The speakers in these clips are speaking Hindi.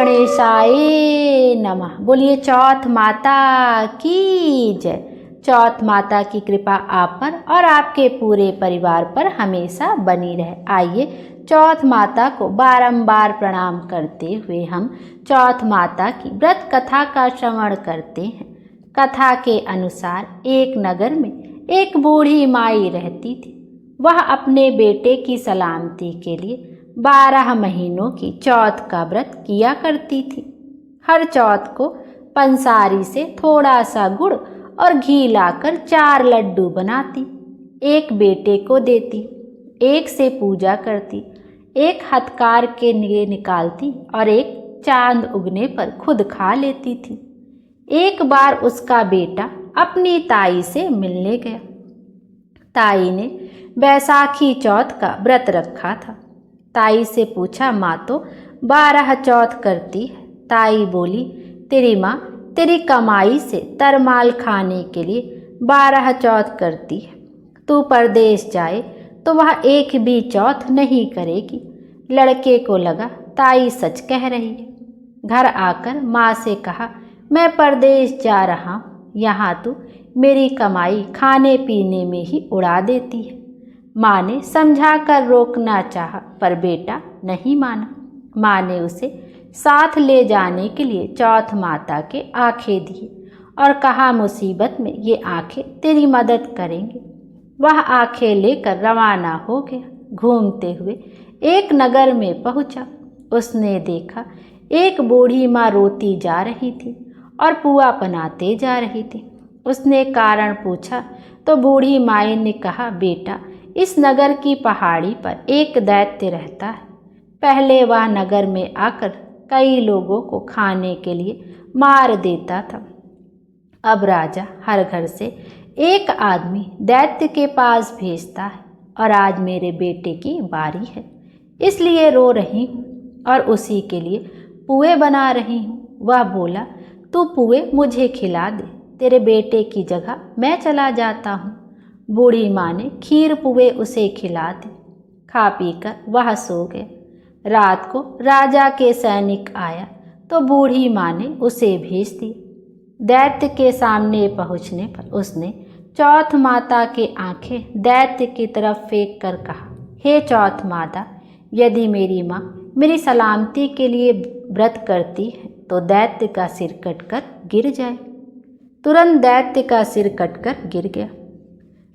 गणेशाय नमः। बोलिए चौथ माता की जय। चौथ माता की कृपा आप पर और आपके पूरे परिवार पर हमेशा बनी रहे। आइए चौथ माता को बारंबार प्रणाम करते हुए हम चौथ माता की व्रत कथा का श्रवण करते हैं। कथा के अनुसार एक नगर में एक बूढ़ी माई रहती थी। वह अपने बेटे की सलामती के लिए 12 महीनों की चौथ का व्रत किया करती थी। हर चौथ को पंसारी से थोड़ा सा गुड़ और घी लाकर 4 लड्डू बनाती, एक बेटे को देती, एक से पूजा करती, एक हथकार के लिए निकालती और एक चांद उगने पर खुद खा लेती थी। एक बार उसका बेटा अपनी ताई से मिलने गया। ताई ने बैसाखी चौथ का व्रत रखा था। ताई से पूछा, माँ तो 12 चौथ करती है। ताई बोली, तेरी माँ तेरी कमाई से तरमाल खाने के लिए 12 चौथ करती है। तू परदेश जाए तो वह एक भी चौथ नहीं करेगी। लड़के को लगा ताई सच कह रही है। घर आकर माँ से कहा, मैं परदेश जा रहा हूँ, यहाँ तू मेरी कमाई खाने पीने में ही उड़ा देती है। माँ ने समझा कर रोकना चाहा पर बेटा नहीं माना। माँ ने उसे साथ ले जाने के लिए चौथ माता के आंखें दिए और कहा, मुसीबत में ये आंखें तेरी मदद करेंगे। वह आंखें लेकर रवाना हो गया। घूमते हुए एक नगर में पहुंचा। उसने देखा एक बूढ़ी माँ रोती जा रही थी और पुआ बनाते जा रही थी। उसने कारण पूछा तो बूढ़ी माई ने कहा, बेटा इस नगर की पहाड़ी पर एक दैत्य रहता है। पहले वह नगर में आकर कई लोगों को खाने के लिए मार देता था। अब राजा हर घर से एक आदमी दैत्य के पास भेजता है और आज मेरे बेटे की बारी है, इसलिए रो रही हूँ और उसी के लिए पुए बना रही हूँ। वह बोला, तू पुए मुझे खिला दे, तेरे बेटे की जगह मैं चला जाता हूँ। बूढ़ी माँ ने खीर पुए उसे खिला दी। खा पीकर वह सो गए। रात को राजा के सैनिक आया तो बूढ़ी माँ ने उसे भेज दिया। दैत्य के सामने पहुँचने पर उसने चौथ माता के आंखें दैत्य की तरफ फेंक कर कहा, हे चौथ माता, यदि मेरी माँ मेरी सलामती के लिए व्रत करती है तो दैत्य का सिर कटकर गिर जाए। तुरंत दैत्य का सिर कटकर गिर गया।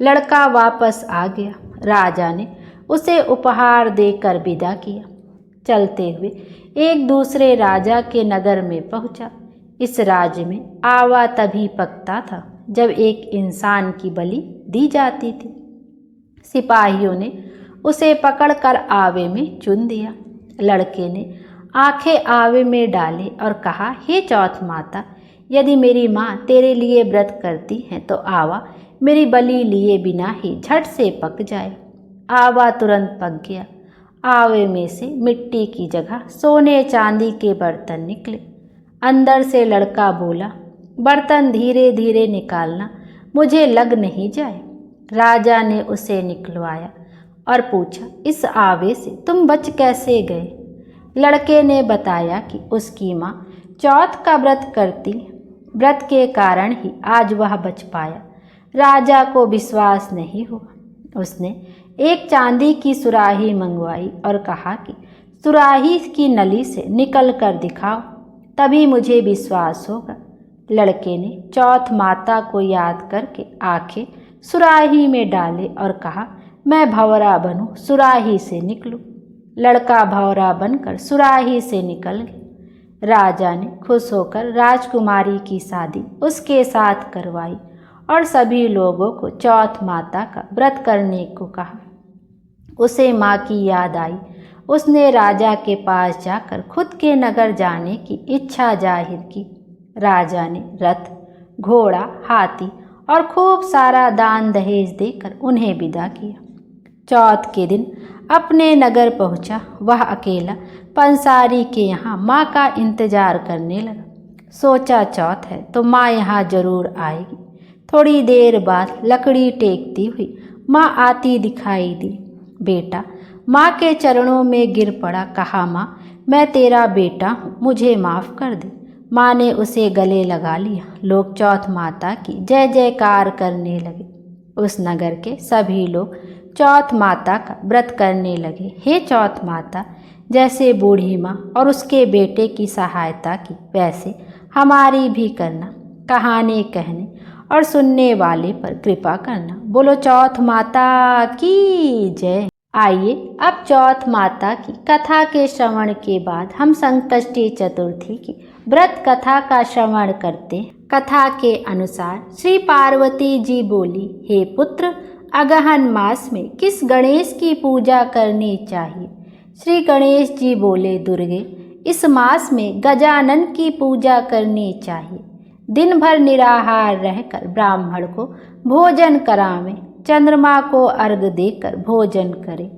लड़का वापस आ गया। राजा ने उसे उपहार देकर विदा किया। चलते हुए एक दूसरे राजा के नगर में पहुंचा। इस राज्य में आवा तभी पकता था जब एक इंसान की बलि दी जाती थी। सिपाहियों ने उसे पकड़कर आवे में चुन दिया। लड़के ने आंखें आवे में डाली और कहा, हे चौथ माता, यदि मेरी माँ तेरे लिए व्रत करती है तो आवा मेरी बलि लिए बिना ही झट से पक जाए। आवा तुरंत पक गया। आवे में से मिट्टी की जगह सोने चांदी के बर्तन निकले। अंदर से लड़का बोला, बर्तन धीरे धीरे निकालना, मुझे लग नहीं जाए। राजा ने उसे निकलवाया और पूछा, इस आवे से तुम बच कैसे गए? लड़के ने बताया कि उसकी माँ चौथ का व्रत करती, व्रत के कारण ही आज वह बच पाया। राजा को विश्वास नहीं हुआ। उसने एक चांदी की सुराही मंगवाई और कहा कि सुराही की नली से निकल कर दिखाओ, तभी मुझे विश्वास होगा। लड़के ने चौथ माता को याद करके आंखें सुराही में डाले और कहा, मैं भंवरा बनूं, सुराही से निकलूं। लड़का भंवरा बनकर सुराही से निकल गया। राजा ने खुश होकर राजकुमारी की शादी उसके साथ करवाई और सभी लोगों को चौथ माता का व्रत करने को कहा। उसे माँ की याद आई। उसने राजा के पास जाकर खुद के नगर जाने की इच्छा जाहिर की। राजा ने रथ, घोड़ा, हाथी और खूब सारा दान दहेज देकर उन्हें विदा किया। चौथ के दिन अपने नगर पहुंचा। वह अकेला पंसारी के यहाँ माँ का इंतजार करने लगा। सोचा, चौथ है तो माँ यहाँ जरूर आएगी। थोड़ी देर बाद लकड़ी टेकती हुई माँ आती दिखाई दी। बेटा माँ के चरणों में गिर पड़ा। कहा, माँ मैं तेरा बेटा हूँ, मुझे माफ़ कर दे। माँ ने उसे गले लगा लिया। लोग चौथ माता की जय जयकार करने लगे। उस नगर के सभी लोग चौथ माता का व्रत करने लगे। हे चौथ माता, जैसे बूढ़ी माँ और उसके बेटे की सहायता की, वैसे हमारी भी करना। कहानी कहने और सुनने वाले पर कृपा करना। बोलो चौथ माता की जय। आइए अब चौथ माता की कथा के श्रवण के बाद हम संकष्टी चतुर्थी की व्रत कथा का श्रवण करते हैं। कथा के अनुसार श्री पार्वती जी बोली, हे पुत्र, अगहन मास में किस गणेश की पूजा करनी चाहिए? श्री गणेश जी बोले, दुर्गे, इस मास में गजानन की पूजा करनी चाहिए। दिन भर निराहार रहकर ब्राह्मण को भोजन करावें, चंद्रमा को अर्घ देकर भोजन करें।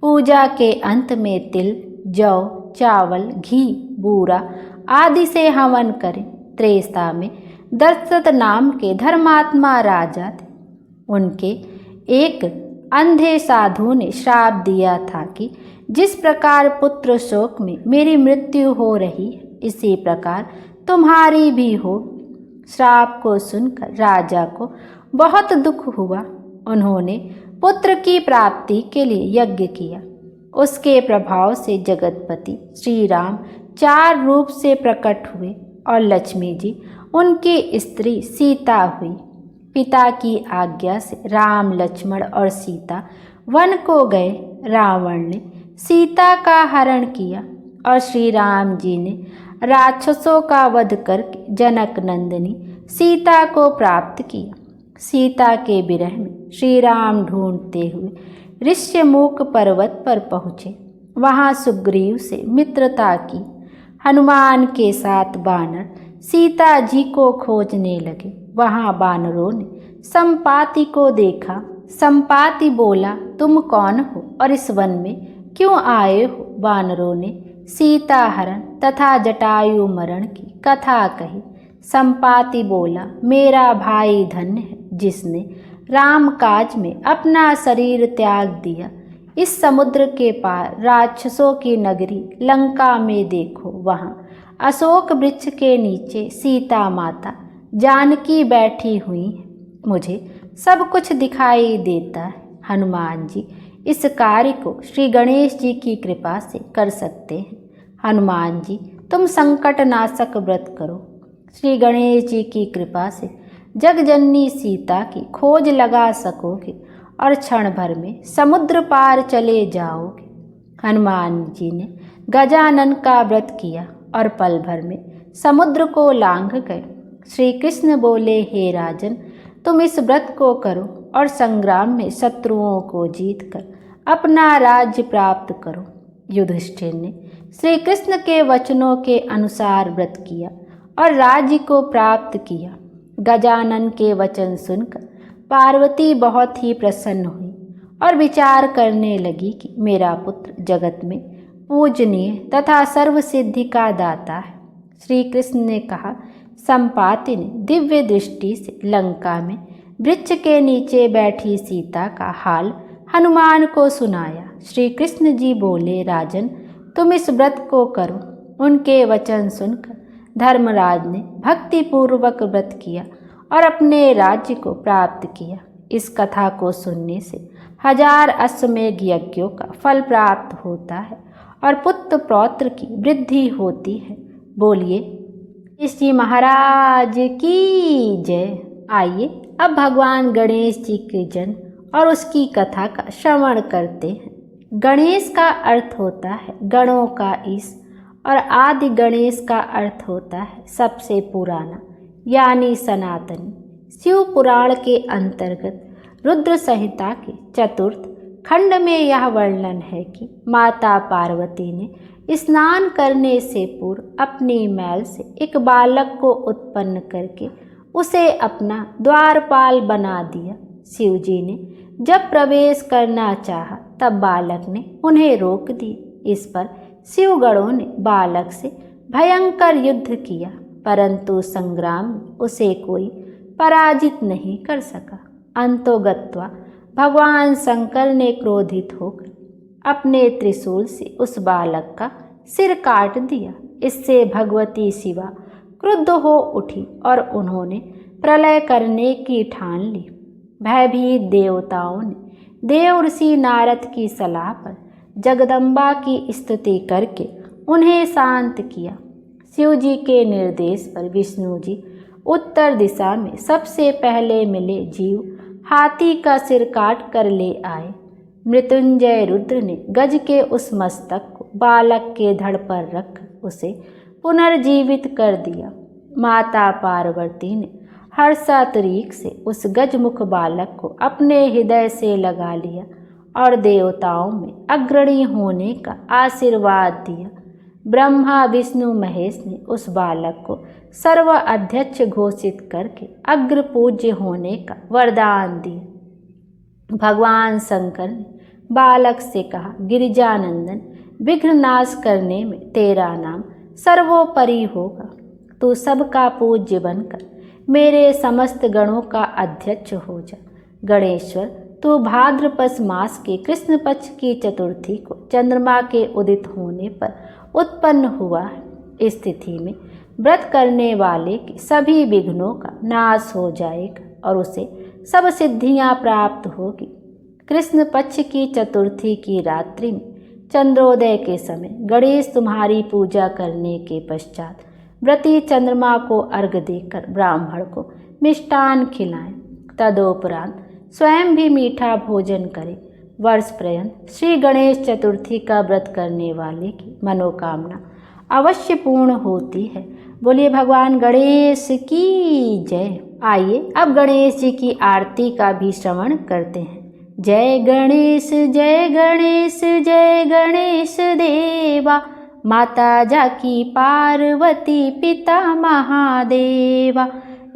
पूजा के अंत में तिल, जौ, चावल, घी, बूरा आदि से हवन करें। त्रेता में दशरथ नाम के धर्मात्मा राजा थे। उनके एक अंधे साधु ने श्राप दिया था कि जिस प्रकार पुत्र शोक में मेरी मृत्यु हो रही है, इसी प्रकार तुम्हारी भी हो। श्राप को सुनकर राजा को बहुत दुख हुआ। उन्होंने पुत्र की प्राप्ति के लिए यज्ञ किया। उसके प्रभाव से जगतपति श्री राम 4 रूप से प्रकट हुए और लक्ष्मी जी उनकी स्त्री सीता हुई। पिता की आज्ञा से राम, लक्ष्मण और सीता वन को गए। रावण ने सीता का हरण किया और श्री राम जी ने राक्षसों का वध करके जनक नंदिनी सीता को प्राप्त किया। सीता के विरह में श्री राम ढूंढते हुए ऋष्यमुख पर्वत पर पहुँचे। वहाँ सुग्रीव से मित्रता की। हनुमान के साथ बानर सीता जी को खोजने लगे। वहाँ बानरों ने संपाति को देखा। संपाति बोला, तुम कौन हो और इस वन में क्यों आए हो? बानरों ने सीता हरण तथा जटायु मरण की कथा कही। संपाति बोला, मेरा भाई धन्य है जिसने राम काज में अपना शरीर त्याग दिया। इस समुद्र के पार राक्षसों की नगरी लंका में देखो, वहाँ अशोक वृक्ष के नीचे सीता माता जानकी बैठी हुई है। मुझे सब कुछ दिखाई देता है। हनुमान जी इस कार्य को श्री गणेश जी की कृपा से कर सकते हैं। हनुमान जी, तुम संकट नाशक व्रत करो। श्री गणेश जी की कृपा से जगजननी सीता की खोज लगा सकोगे और क्षण भर में समुद्र पार चले जाओगे। हनुमान जी ने गजानन का व्रत किया और पल भर में समुद्र को लांघ गए। श्री कृष्ण बोले, हे राजन, तुम इस व्रत को करो और संग्राम में शत्रुओं को जीतकर अपना राज्य प्राप्त करो। युधिष्ठिर ने श्री कृष्ण के वचनों के अनुसार व्रत किया और राज्य को प्राप्त किया। गजानन के वचन सुनकर पार्वती बहुत ही प्रसन्न हुई और विचार करने लगी कि मेरा पुत्र जगत में पूजनीय तथा सर्वसिद्धि का दाता है। श्री कृष्ण ने कहा, संपाति ने दिव्य दृष्टि से लंका में वृक्ष के नीचे बैठी सीता का हाल हनुमान को सुनाया। श्री कृष्ण जी बोले, राजन, तुम इस व्रत को करो। उनके वचन सुनकर धर्मराज ने भक्तिपूर्वक व्रत किया और अपने राज्य को प्राप्त किया। इस कथा को सुनने से 1000 अश्वमेध यज्ञों का फल प्राप्त होता है और पुत्र पौत्र की वृद्धि होती है। बोलिए श्री महाराज की जय। आइए अब भगवान गणेश जी के जन्म और उसकी कथा का श्रवण करते हैं। गणेश का अर्थ होता है गणों का ईश और आदि गणेश का अर्थ होता है सबसे पुराना यानी सनातनी। शिव पुराण के अंतर्गत रुद्र संहिता के 4th खंड में यह वर्णन है कि माता पार्वती ने स्नान करने से पूर्व अपनी मैल से एक बालक को उत्पन्न करके उसे अपना द्वारपाल बना दिया। शिव जी ने जब प्रवेश करना चाहा तब बालक ने उन्हें रोक दिया। इस पर शिवगणों ने बालक से भयंकर युद्ध किया, परंतु संग्राम में उसे कोई पराजित नहीं कर सका। अंतोगत्वा भगवान शंकर ने क्रोधित होकर अपने त्रिशूल से उस बालक का सिर काट दिया। इससे भगवती शिवा क्रुद्ध हो उठी और उन्होंने प्रलय करने की ठान ली। भयभीत देवताओं ने देव ऋषि नारद की सलाह पर जगदम्बा की स्तुति करके उन्हें शांत किया। शिव जी के निर्देश पर विष्णु जी उत्तर दिशा में सबसे पहले मिले जीव हाथी का सिर काट कर ले आए। मृत्युंजय रुद्र ने गज के उस मस्तक को बालक के धड़ पर रख उसे पुनर्जीवित कर दिया। माता पार्वती ने हर्षातिरेक से उस गजमुख बालक को अपने हृदय से लगा लिया और देवताओं में अग्रणी होने का आशीर्वाद दिया। ब्रह्मा विष्णु महेश ने उस बालक को सर्व अध्यक्ष घोषित करके अग्र पूज्य होने का वरदान दिया। भगवान शंकर ने बालक से कहा, गिरिजानंदन, विघ्न नाश करने में तेरा नाम सर्वोपरि होगा। तू सबका पूज्य बनकर मेरे समस्त गणों का अध्यक्ष हो जा। गणेश्वर, तू भाद्रपद मास के कृष्ण पक्ष की चतुर्थी को चंद्रमा के उदित होने पर उत्पन्न हुआ है। इस तिथि में व्रत करने वाले के सभी विघ्नों का नाश हो जाएगा और उसे सब सिद्धियां प्राप्त होगी। कृष्ण पक्ष की चतुर्थी की रात्रि में चंद्रोदय के समय गणेश तुम्हारी पूजा करने के पश्चात व्रती चंद्रमा को अर्घ्य देकर ब्राह्मण को मिष्टान खिलाएं। तदोपरांत स्वयं भी मीठा भोजन करें। वर्ष पर्यंत श्री गणेश चतुर्थी का व्रत करने वाले की मनोकामना अवश्य पूर्ण होती है। बोलिए भगवान गणेश की जय। आइए अब गणेश जी की आरती का भी श्रवण करते हैं। जय गणेश जय गणेश जय गणेश देवा, माता जाकी पार्वती पिता महादेवा।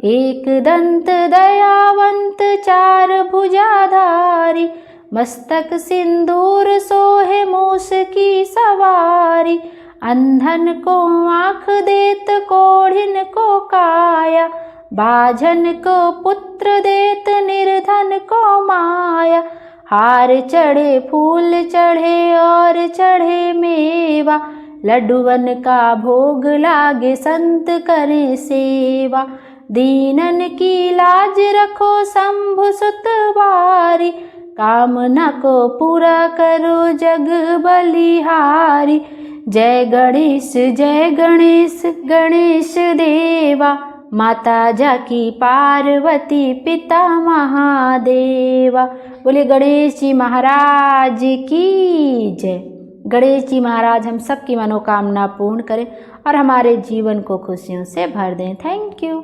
एक दंत दयावंत चार भुजाधारी, मस्तक सिंदूर सोहे मूस की सवारी। अंधन को आँख देत कोढ़िन को काया, बाझन को पुत्र देत निर्धन को माया। हार चढ़े फूल चढ़े और चढ़े मेवा, लड्डुवन का भोग लागे संत करे सेवा। दीनन की लाज रखो शंभु सुत बारी, कामना को पूरा करो जग बलिहारी। जय गणेश गणेश देवा, माता जाकी पार्वती पिता महादेवा। बोले गणेश जी महाराज की जय। गणेश जी महाराज हम सबकी मनोकामना पूर्ण करें और हमारे जीवन को खुशियों से भर दें। Thank you.